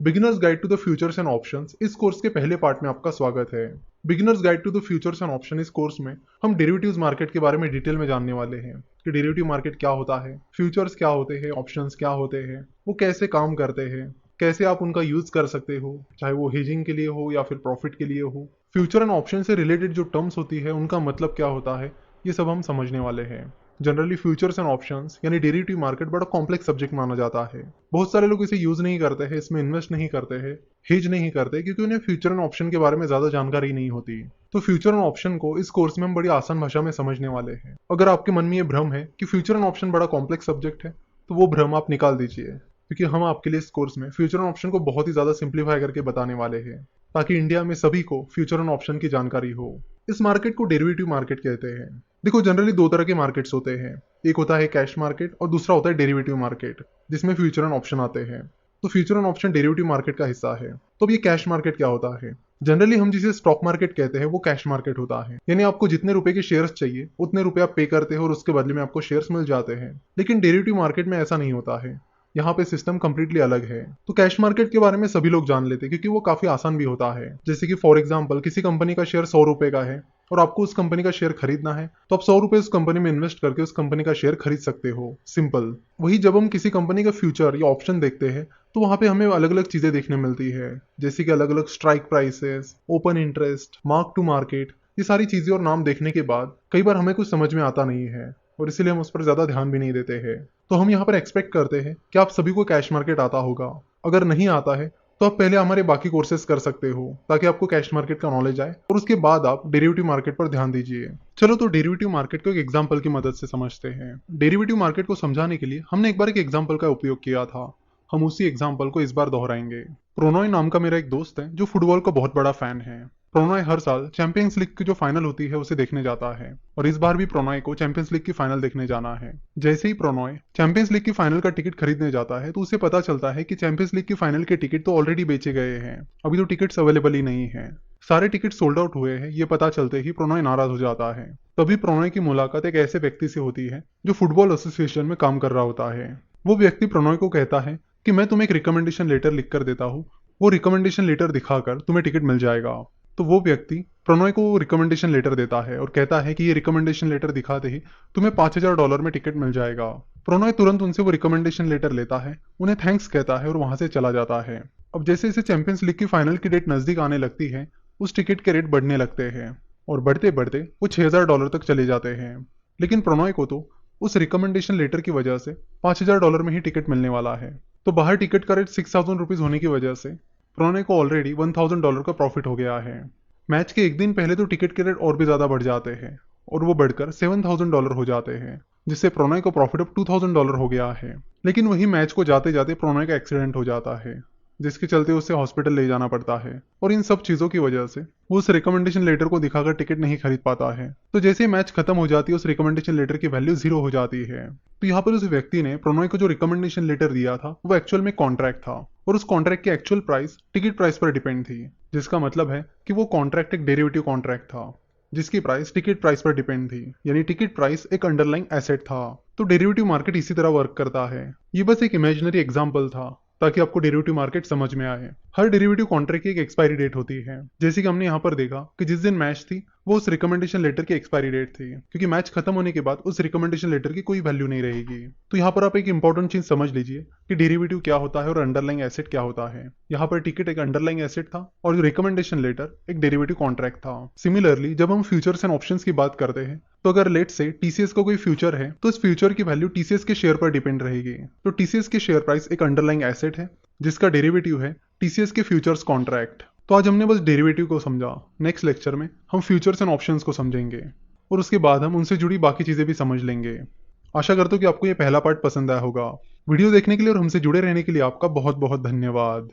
Beginners guide to the futures and options इस course के पहले पार्ट में आपका स्वागत है। Beginners guide to the futures and option इस कोर्स में हम डेरिवेटिव्स मार्केट के बारे में डिटेल में जानने वाले हैं कि डेरिवेटिव मार्केट क्या होता है, फ्यूचर्स क्या होते हैं, ऑप्शंस क्या होते हैं, वो कैसे काम करते हैं, कैसे आप उनका यूज कर सकते हो, चाहे वो हेजिंग के लिए हो या फिर प्रॉफिट के लिए हो। फ्यूचर एंड ऑप्शन से रिलेटेड जो टर्म्स होती है उनका मतलब क्या होता है, ये सब हम समझने वाले हैं। जनरली फ्यूचर्स एंड ऑप्शंस यानी डेरिवेटिव मार्केट बड़ा कॉम्प्लेक्स सब्जेक्ट माना जाता है। बहुत सारे लोग इसे यूज नहीं करते हैं, इसमें इन्वेस्ट नहीं करते हैं, हेज नहीं करते, क्योंकि उन्हें फ्यूचर एंड ऑप्शन के बारे में ज्यादा जानकारी नहीं होती। तो फ्यूचर एंड ऑप्शन को इस कोर्स में हम बड़ी आसान भाषा में समझने वाले हैं। अगर आपके मन में ये भ्रम है कि फ्यूचर एंड ऑप्शन बड़ा कॉम्प्लेक्स सब्जेक्ट है, तो वो भ्रम आप निकाल दीजिए, क्योंकि हम आपके लिए इस कोर्स में फ्यूचर एंड ऑप्शन को बहुत ही ज्यादा सिंप्लीफाई करके बताने वाले हैं, ताकि इंडिया में सभी को फ्यूचर एंड ऑप्शन की जानकारी हो। इस मार्केट को डेरिवेटिव मार्केट कहते हैं। देखो, जनरली दो तरह के मार्केट्स होते हैं, एक होता है कैश मार्केट और दूसरा होता है डेरिवेटिव मार्केट, जिसमें फ्यूचर एंड ऑप्शन आते हैं। तो future and option derivative market का हिस्सा है। तो अब ये कैश मार्केट क्या होता है? जनरली हम जिसे स्टॉक मार्केट कहते हैं वो कैश मार्केट होता है, यानी आपको जितने रुपए के शेयर्स चाहिए उतने रुपए आप पे करते हो और उसके बदले में आपको शेयर्स मिल जाते हैं। लेकिन डेरिवेटिव मार्केट में ऐसा नहीं होता है, यहाँ पे सिस्टम कंप्लीटली अलग है। तो कैश मार्केट के बारे में सभी लोग जान लेते हैं, क्योंकि वो काफी आसान भी होता है। जैसे कि फॉर एग्जांपल किसी कंपनी का शेयर 100 रुपए का है और आपको उस कंपनी का शेयर खरीदना है, तो आप 100 रुपए उस कंपनी में इन्वेस्ट करके उस कंपनी का शेयर खरीद सकते हो, सिंपल। वही जब हम किसी कंपनी का फ्यूचर या ऑप्शन देखते हैं, तो वहां पे हमें अलग अलग चीजें देखने मिलती है, जैसे कि अलग अलग strike prices, open interest, mark to market. ये सारी चीजें और नाम देखने के बाद कई बार हमें कुछ समझ में आता नहीं है और इसीलिए हम उस पर ज्यादा ध्यान भी नहीं देते हैं। तो हम यहाँ पर एक्सपेक्ट करते हैं कि आप सभी को कैश मार्केट आता होगा। अगर नहीं आता है तो आप पहले हमारे बाकी कोर्सेज कर सकते हो, ताकि आपको कैश मार्केट का नॉलेज आए और उसके बाद आप डेरिवेटिव मार्केट पर ध्यान दीजिए। चलो, तो डेरिवेटिव मार्केट को एक एग्जांपल की मदद से समझते हैं। डेरिवेटिव मार्केट को समझाने के लिए हमने एक बार एक एग्जांपल का उपयोग किया था। हम उसी एग्जांपल को इस बार दोहराएंगे। प्रोनॉय नाम का मेरा एक दोस्त है जो फुटबॉल का बहुत बड़ा फैन है। प्रोनॉय हर साल चैंपियंस लीग की जो फाइनल होती है उसे देखने जाता है, और इस बार भी प्रोनॉय को चैंपियंस लीग की फाइनल देखने जाना है। जैसे ही प्रोनॉय चैंपियंस लीग की फाइनल का टिकट खरीदने जाता है, तो उसे पता चलता है कि चैंपियंस लीग की फाइनल के टिकट तो ऑलरेडी बेचे गए हैं, अभी तो टिकट्स अवेलेबल ही नहीं है। सारे टिकट सोल्ड आउट हुए हैं, ये पता चलते ही प्रोनॉय नाराज हो जाता है। तभी प्रोनॉय की मुलाकात एक ऐसे व्यक्ति से होती है जो फुटबॉल एसोसिएशन में काम कर रहा होता है। वो व्यक्ति प्रोनॉय को कहता है कि मैं तुम्हें एक रिकमेंडेशन लेटर लिख कर देता हूँ, वो रिकमेंडेशन लेटर दिखाकर तुम्हें टिकट मिल जाएगा। तो वो व्यक्ति प्रोनॉय को रिकमेंडेशन लेटर देता है और कहता है कि ये रिकमेंडेशन लेटर दिखाते ही तुम्हें $5000 में टिकट मिल जाएगा। प्रोनॉय तुरंत उनसे वो रिकमेंडेशन लेटर लेता है, उन्हें थैंक्स कहता है और वहां से चला जाता है। अब जैसे जैसे चैंपियंस लीग की फाइनल की डेट नजदीक आने लगती है, उस टिकट के रेट बढ़ने लगते हैं और बढ़ते बढ़ते वो $6000 तक चले जाते हैं। लेकिन प्रोनॉय को तो उस रिकमेंडेशन लेटर की वजह से $5000 में ही टिकट मिलने वाला है। तो बाहर टिकट का रेट 6000 रुपीज होने की वजह से प्रोनॉय को ऑलरेडी $1000 का प्रॉफिट हो गया है। मैच के एक दिन पहले तो टिकट के रेट और भी ज्यादा बढ़ जाते हैं और वो बढ़कर $7000 हो जाते हैं, जिससे प्रोनॉय को प्रॉफिट अब $2000 हो गया है। लेकिन वही मैच को जाते जाते प्रोनॉय का एक्सीडेंट हो जाता है, जिसके चलते उसे हॉस्पिटल ले जाना पड़ता है, और इन सब चीजों की वजह से वो उस रिकमेंडेशन लेटर को दिखाकर टिकट नहीं खरीद पाता है। तो जैसे ही मैच खत्म हो जाती है, उस रिकमेंडेशन लेटर की वैल्यू 0 हो जाती है। तो यहाँ पर उस व्यक्ति ने प्रोनॉय को जो रिकमेंडेशन लेटर दिया था वो एक्चुअल में कॉन्ट्रैक्ट था, और उस कॉन्ट्रैक्ट की एक्चुअल प्राइस टिकट प्राइस पर डिपेंड थी, जिसका मतलब है कि वो कॉन्ट्रैक्ट एक डेरिवेटिव कॉन्ट्रैक्ट था, जिसकी प्राइस टिकट प्राइस पर डिपेंड थी, यानी टिकट प्राइस एक अंडरलाइंग एसेट था। तो डेरिवेटिव मार्केट इसी तरह वर्क करता है। ये बस एक इमेजिनरी एग्जांपल था, ताकि आपको डेरिवेटिव मार्केट समझ में आए। हर डेरिवेटिव कॉन्ट्रैक्ट की एक एक्सपायरी डेट होती है, जैसे कि हमने यहाँ पर देखा कि जिस दिन मैच थी वो उस रिकमेंडेशन लेटर की एक्सपायरी डेट थी, क्योंकि मैच खत्म होने के बाद उस रिकमेंडेशन लेटर की कोई वैल्यू नहीं रहेगी। तो यहाँ पर आप एक इंपॉर्टेंट चीज समझ लीजिए कि डेरिवेटिव क्या होता है और अंडरलाइंग एसेट क्या होता है। यहाँ पर टिकट एक अंडरलाइंग एसेट था और जो रिकमेंडेशन लेटर एक डेरिवेटिव कॉन्ट्रैक्ट था। सिमिलरली जब हम फ्यूचर्स एंड ऑप्शंस की बात करते हैं, तो अगर लेट से टीसीएस का कोई फ्यूचर है, तो इस फ्यूचर की वैल्यू टीसीएस के शेयर पर डिपेंड रहेगी। तो टीसीएस के शेयर प्राइस एक अंडरलाइंग एसेट है, जिसका डेरिवेटिव है टीसीएस के फ्यूचर्स कॉन्ट्रैक्ट। तो आज हमने बस डेरिवेटिव को समझा। नेक्स्ट लेक्चर में हम फ्यूचर्स एंड ऑप्शंस को समझेंगे और उसके बाद हम उनसे जुड़ी बाकी चीजें भी समझ लेंगे। आशा करता हूँ कि आपको ये पहला पार्ट पसंद आया होगा। वीडियो देखने के लिए और हमसे जुड़े रहने के लिए आपका बहुत बहुत धन्यवाद।